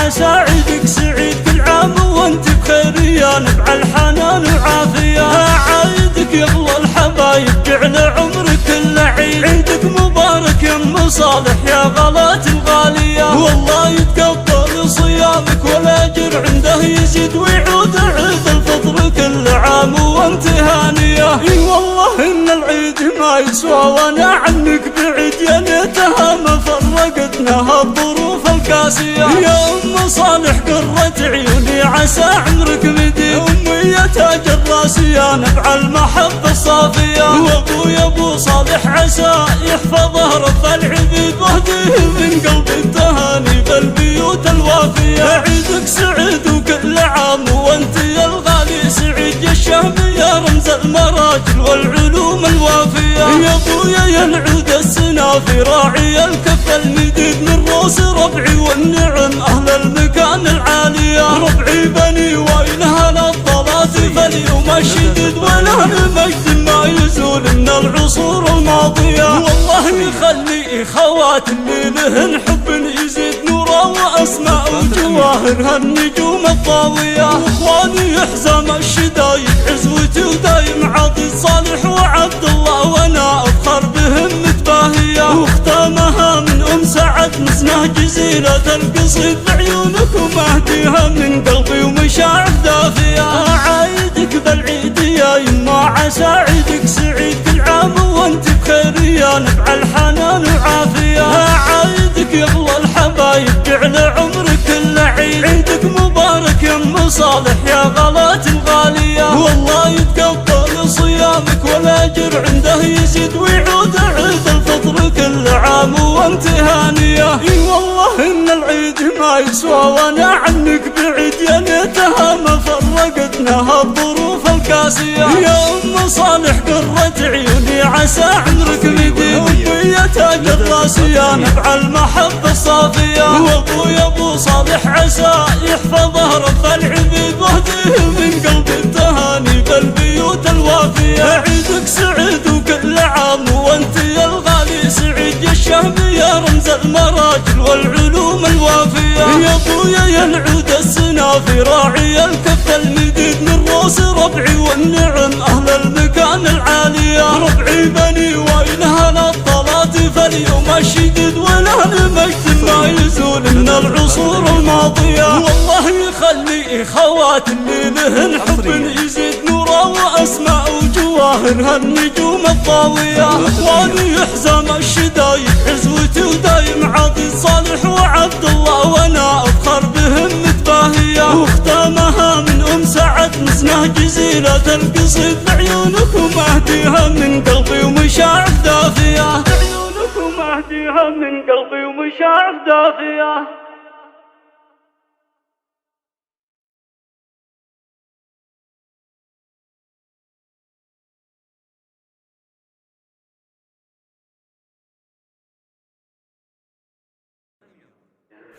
عسى عيدك سعيد كل عام وانت بخير يا نبع الحنان وعافية. عايدك يغلى الحبايب جعل عمرك كله عيد، عيدك مبارك يا ام صالح يا غلات الغالية. والله يتقبل صيامك والاجر عنده يزيد ويعود عيد الفطر كل عام وانت هانية. اي والله ان العيد ما يسوى وانا عنك بعيد، يا ليتها ما فرقتنا الظروف القاسية. يا ام صالح قرة عيوني عسى عمرك مديد، امي يا تاج الراس يا نبع المحبة الصافية. وابويا ابو صالح عسى يحفظه رب العبيد، واهديه من قلبي التهاني بالبيوت الوافية. عيدك سعيد وكل عام وانت يا الغالي سعيد، يا الشهم يا رمز المراجل والعلوم الوافية. يا ابويا يا العود السنافي راعي الكف المديد، من روس ربعي والنعم اهل المكان العالية. ربعي بني وين اهل الطلات فاليوم الشديد، وله المجد ما يزول من العصور الماضية. والله يخلي خوات اللي لهن حب يزيد نورا واسماء وجواهر هالنجوم الضاوية. واخواني يحزم الشدايد عزوتي ودايم عاطي صالح وعبد الله، وانا افخر بهم متباهية. واختامها من ام سعد مسنه جزيلة القصيد بعيونكم اهديها من قلبي ومشاعر دافية. عايدك بالعيد يا يما عسى عيدك سعيد كل عام وانت بخير يا نبع الحنان وعافية. عايدك يغلى الحبايب جعل عمرك كله عيد، عيدك مبارك يا ام صالح يا غلات الغالية. والله يتقبل صيامك والاجر عنده يزيد ويعود عيد الفطر كل عام وانت هانية. اي والله ان العيد ما يسوى وانا عنك بعيد، يا ليتها ما فرقتنا الظروف القاسية. يا ام صالح قرة عيوني عسى عمرك مديد، امي يا تاج الراس يا نبع المحبة الصافية. وابويا ابو صالح عسى يحفظه رب العبيد، واهديه من قلبي التهاني بالبيوت الوافية. عيدك سعيد وكل عام وانت يا الغالي سعيد، يا الشهم يا رمز المراجل والعلوم الوافية. يا ابويا يا العود السنافي راعي الكف المديد، من روس ربعي والنعم اهل المكان العالية. ربعي بني وين اهل الطلات فاليوم الشديد، وله المجد ما يزول من العصور الماضية. والله يخلي خوات اللي لهن حب يزيد نورا واسماء وجواهر هالنجوم الضاوية. اخواني يحزم الشدايد عزوتي ودايم عاطي صالح وعبد الله، وانا افخر بهم متباهية. واختامها من ام سعد مسنه جزيلة القصيد بعيونكم اهديها من قلبي ومشاعر دافية. بعيونكم اهديها من قلبي ومشاعر دافية.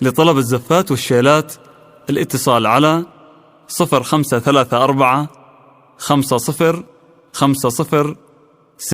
لطلب الزفات والشيلات الاتصال على 0534 50 50